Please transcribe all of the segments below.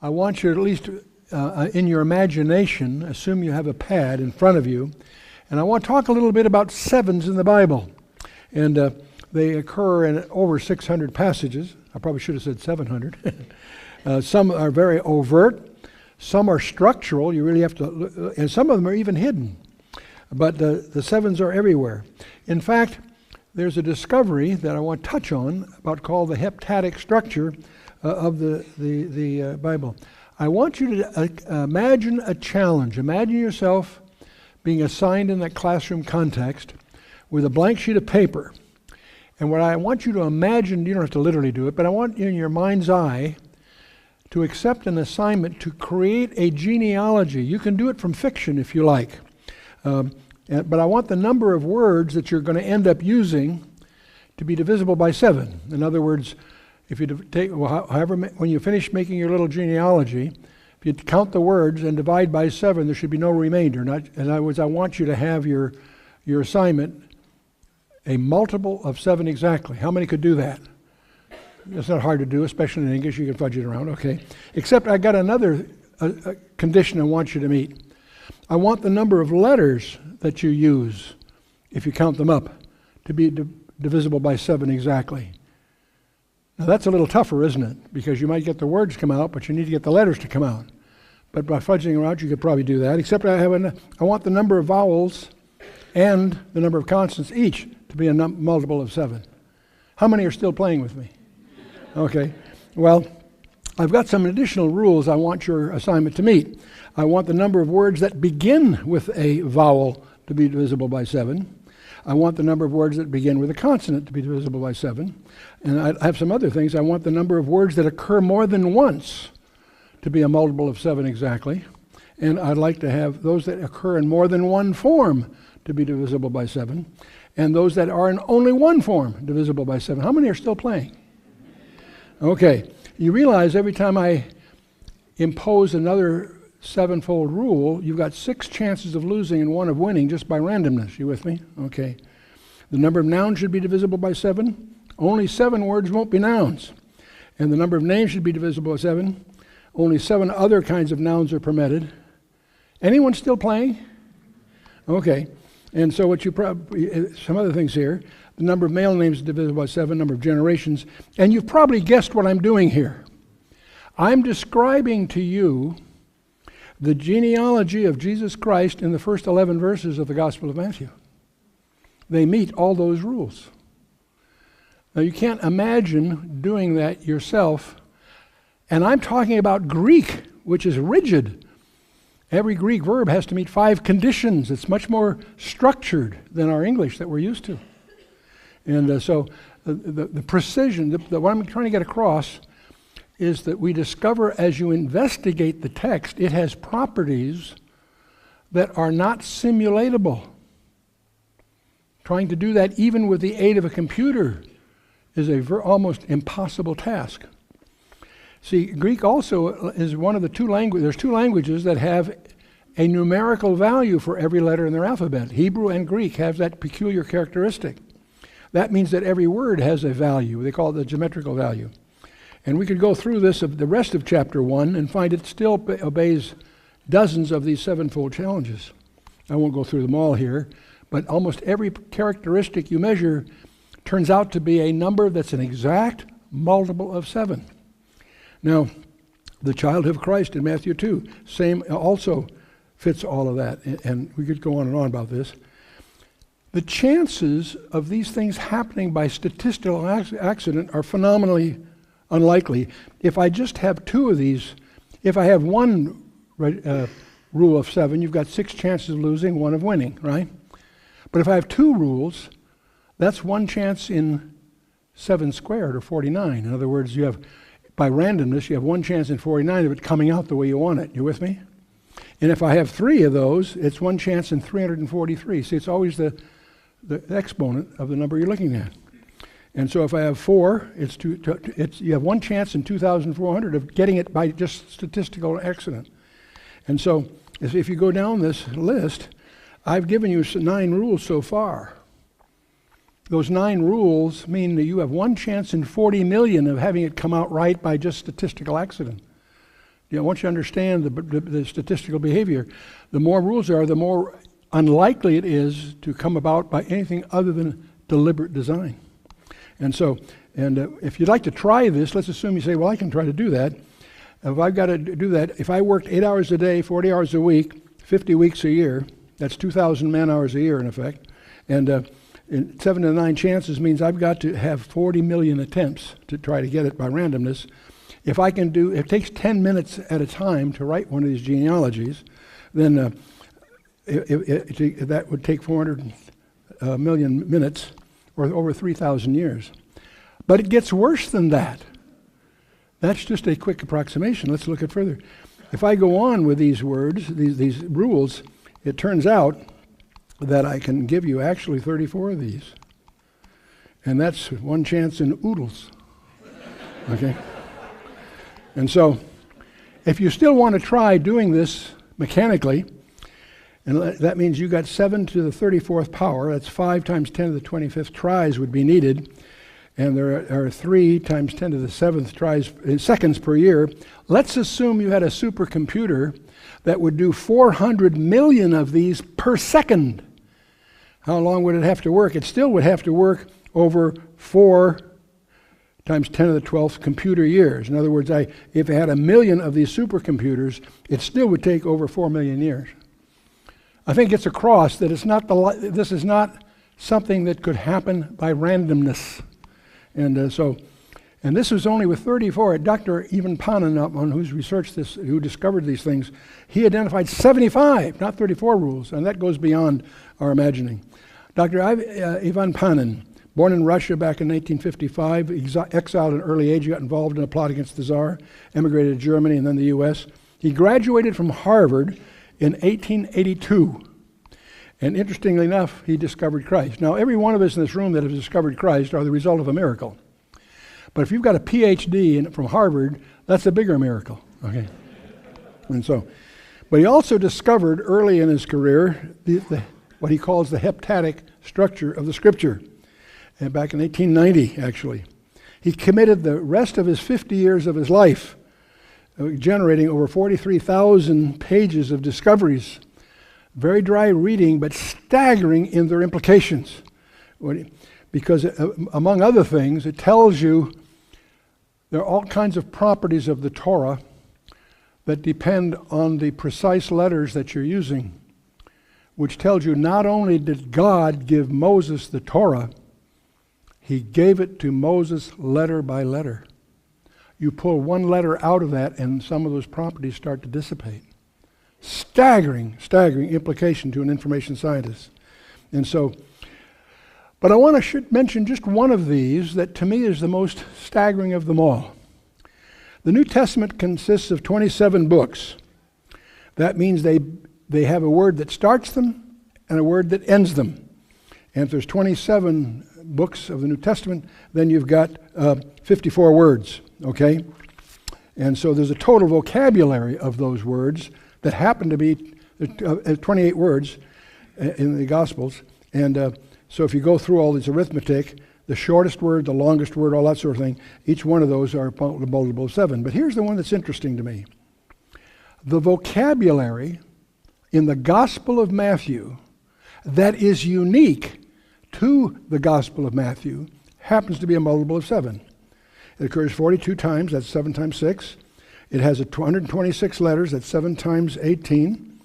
I want you to at least in your imagination, assume you have a pad in front of you, and I want to talk a little bit about sevens in the Bible. And they occur in over 600 passages. I probably should have said 700. Some are very overt. Some are structural. You really have to, and some of them are even hidden. But the sevens are everywhere. In fact, there's a discovery that I want to touch on about called the heptadic structure of the Bible. I want you to imagine a challenge. Imagine yourself being assigned in that classroom context with a blank sheet of paper. And what I want you to imagine, you don't have to literally do it, but I want you in your mind's eye to accept an assignment to create a genealogy. You can do it from fiction if you like. But I want the number of words that you're going to end up using to be divisible by 7. In other words, if you take, when you finish making your little genealogy, if you count the words and divide by 7, there should be no remainder. In other words, I want you to have your assignment a multiple of 7 exactly. How many could do that? It's not hard to do, especially in English. You can fudge it around, okay. Except I got another condition I want you to meet. I want the number of letters that you use, if you count them up, to be divisible by 7 exactly. Now that's a little tougher, isn't it? Because you might get the words come out, but you need to get the letters to come out. But by fudging around, you could probably do that. Except I want the number of vowels and the number of consonants each to be a multiple of 7. How many are still playing with me? Okay. Well, I've got some additional rules I want your assignment to meet. I want the number of words that begin with a vowel to be divisible by 7. I want the number of words that begin with a consonant to be divisible by 7. And I have some other things. I want the number of words that occur more than once to be a multiple of 7 exactly. And I'd like to have those that occur in more than one form to be divisible by 7. And those that are in only one form divisible by 7. How many are still playing? Okay. You realize every time I impose another 7-fold rule, you've got 6 chances of losing and 1 of winning just by randomness. You with me? Okay. The number of nouns should be divisible by 7. Only 7 words won't be nouns. And the number of names should be divisible by 7. Only 7 other kinds of nouns are permitted. Anyone still playing? Okay. And so what you probably, some other things here. The number of male names is divisible by 7, number of generations. And you've probably guessed what I'm doing here. I'm describing to you the genealogy of Jesus Christ in the first 11 verses of the Gospel of Matthew. They meet all those rules. Now you can't imagine doing that yourself. And I'm talking about Greek, which is rigid. Every Greek verb has to meet 5 conditions. It's much more structured than our English that we're used to. And so the precision, what I'm trying to get across is that we discover as you investigate the text, it has properties that are not simulatable. Trying to do that even with the aid of a computer is a almost impossible task. See, Greek also is one of the 2 languages. There's 2 languages that have a numerical value for every letter in their alphabet. Hebrew and Greek have that peculiar characteristic. That means that every word has a value. They call it the geometrical value. And we could go through this of the rest of chapter 1 and find it still obeys dozens of these 7-fold challenges. I won't go through them all here, but almost every characteristic you measure turns out to be a number that's an exact multiple of 7. Now, the childhood of Christ in Matthew 2, same also fits all of that, and we could go on and on about this. The chances of these things happening by statistical accident are phenomenally unlikely. If I just have 2 of these, if I have 1 rule of 7, you've got 6 chances of losing, 1 of winning, right? But if I have 2 rules, that's 1 chance in 7 squared, or 49. In other words, you have, by randomness, you have 1 chance in 49 of it coming out the way you want it. You with me? And if I have 3 of those, it's 1 chance in 343. See, it's always the exponent of the number you're looking at. And so if I have 4, you have 1 chance in 2,400 of getting it by just statistical accident. And so if you go down this list, I've given you 9 rules so far. Those 9 rules mean that you have 1 chance in 40 million of having it come out right by just statistical accident. Once you understand the statistical behavior, the more rules there are, the more unlikely it is to come about by anything other than deliberate design. And so, if you'd like to try this, let's assume you say, well, I can try to do that. If I've got to do that, if I worked 8 hours a day, 40 hours a week, 50 weeks a year, that's 2,000 man-hours a year in effect, and 7 to 9 chances means I've got to have 40 million attempts to try to get it by randomness. If I can do, it takes 10 minutes at a time to write one of these genealogies, then that would take 400 million minutes, or over 3,000 years. But it gets worse than that. That's just a quick approximation. Let's look at further. If I go on with these words, these rules, it turns out that I can give you actually 34 of these. And that's one chance in oodles. Okay? And so, if you still want to try doing this mechanically, and that means you got 7 to the 34th power, that's 5 times 10 to the 25th tries would be needed, and there are 3 times 10 to the 7th tries in seconds per year. Let's assume you had a supercomputer that would do 400 million of these per second. How long would it have to work? It still would have to work over 4 times 10 to the 12th computer years. In other words, if I had 1 million of these supercomputers, it still would take over 4 million years. I think it's across that this is not something that could happen by randomness. And this was only with 34. Dr. Ivan Panin, who's researched this, who discovered these things, he identified 75, not 34 rules, and that goes beyond our imagining. Dr. Ivan Panin, born in Russia back in 1955, exiled at an early age, got involved in a plot against the Tsar, emigrated to Germany and then the U.S. He graduated from Harvard in 1882. And interestingly enough, he discovered Christ. Now, every one of us in this room that has discovered Christ are the result of a miracle. But if you've got a PhD from Harvard, that's a bigger miracle. Okay. And so, but he also discovered early in his career what he calls the heptadic structure of the Scripture. And back in 1890, actually. He committed the rest of his 50 years of his life generating over 43,000 pages of discoveries. Very dry reading, but staggering in their implications. Because among other things, it tells you there are all kinds of properties of the Torah that depend on the precise letters that you're using, which tells you not only did God give Moses the Torah, he gave it to Moses letter by letter. You pull one letter out of that and some of those properties start to dissipate. Staggering implication to an information scientist. And so, but I want to mention just one of these that to me is the most staggering of them all. The New Testament consists of 27 books. That means they have a word that starts them and a word that ends them. And if there's 27 books of the New Testament, then you've got 54 words, okay? And so there's a total vocabulary of those words that happen to be 28 words in the Gospels. And so if you go through all this arithmetic, the shortest word, the longest word, all that sort of thing, each one of those are a multiple of 7. But here's the one that's interesting to me. The vocabulary in the Gospel of Matthew that is unique to the Gospel of Matthew happens to be a multiple of 7. It occurs 42 times, that's 7 times 6. It has 226 letters, that's 7 times 18.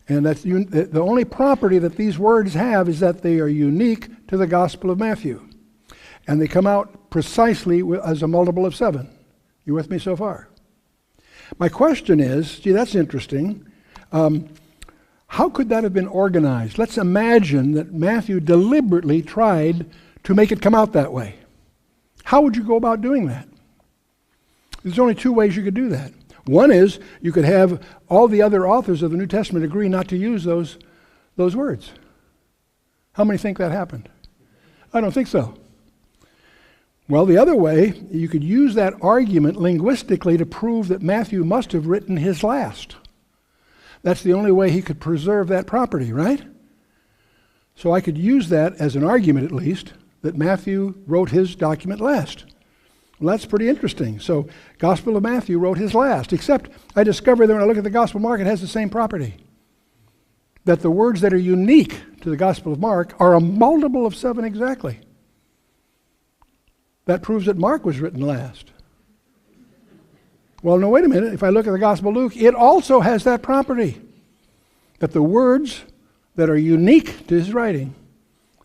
And that's the only property that these words have is that they are unique to the Gospel of Matthew. And they come out precisely as a multiple of 7. You with me so far? My question is, gee, that's interesting. How could that have been organized? Let's imagine that Matthew deliberately tried to make it come out that way. How would you go about doing that? There's only 2 ways you could do that. One is you could have all the other authors of the New Testament agree not to use those words. How many think that happened? I don't think so. Well, the other way, you could use that argument linguistically to prove that Matthew must have written his last. That's the only way he could preserve that property, right? So I could use that as an argument, at least, that Matthew wrote his document last. Well, that's pretty interesting. So, Gospel of Matthew wrote his last, except I discovered that when I look at the Gospel of Mark, it has the same property. That the words that are unique to the Gospel of Mark are a multiple of 7 exactly. That proves that Mark was written last. Well, no, wait a minute. If I look at the Gospel of Luke, it also has that property. That the words that are unique to his writing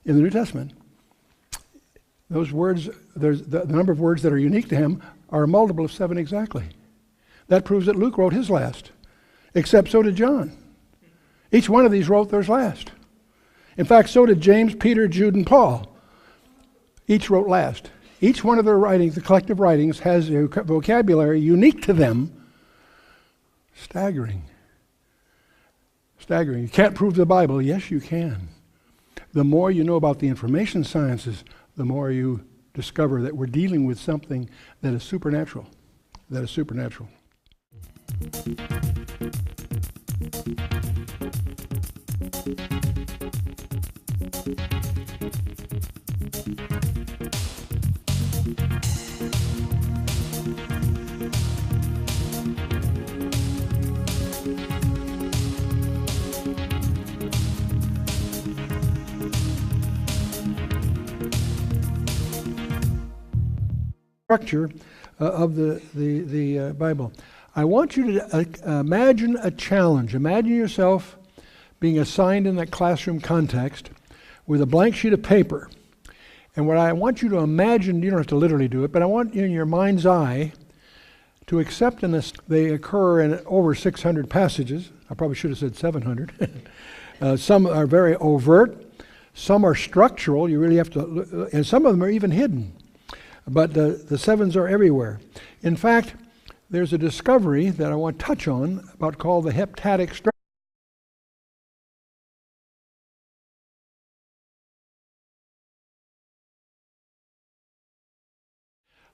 in the New Testament, those words, the number of words that are unique to him are a multiple of 7 exactly. That proves that Luke wrote his last, except so did John. Each one of these wrote theirs last. In fact, so did James, Peter, Jude, and Paul. Each wrote last. Each one of their writings, the collective writings, has a vocabulary unique to them. Staggering. Staggering. You can't prove the Bible. Yes, you can. The more you know about the information sciences, the more you discover that we're dealing with something that is supernatural. That is supernatural. Structure of the Bible. I want you to imagine a challenge. Imagine yourself being assigned in that classroom context with a blank sheet of paper. And what I want you to imagine, you don't have to literally do it, but I want you in your mind's eye to accept they occur in over 600 passages. I probably should have said 700. Some are very overt. Some are structural. You really have to, and some of them are even hidden. But the 7s are everywhere. In fact, there's a discovery that I want to touch on about called the Heptadic structure.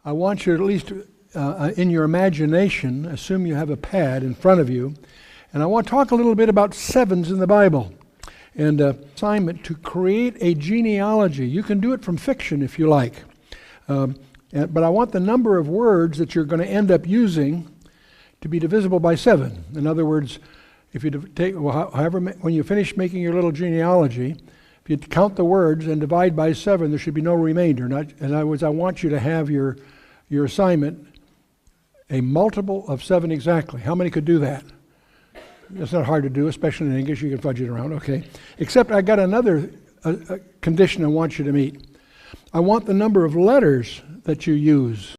I want you to at least in your imagination, assume you have a pad in front of you, and I want to talk a little bit about 7s in the Bible. And assignment to create a genealogy. You can do it from fiction if you like. But I want the number of words that you're going to end up using to be divisible by 7. In other words, if you take, when you finish making your little genealogy, if you count the words and divide by 7, there should be no remainder. In other words, I want you to have your assignment a multiple of 7 exactly. How many could do that? It's not hard to do, especially in English. You can fudge it around, okay. Except I got another condition I want you to meet. I want the number of letters that you use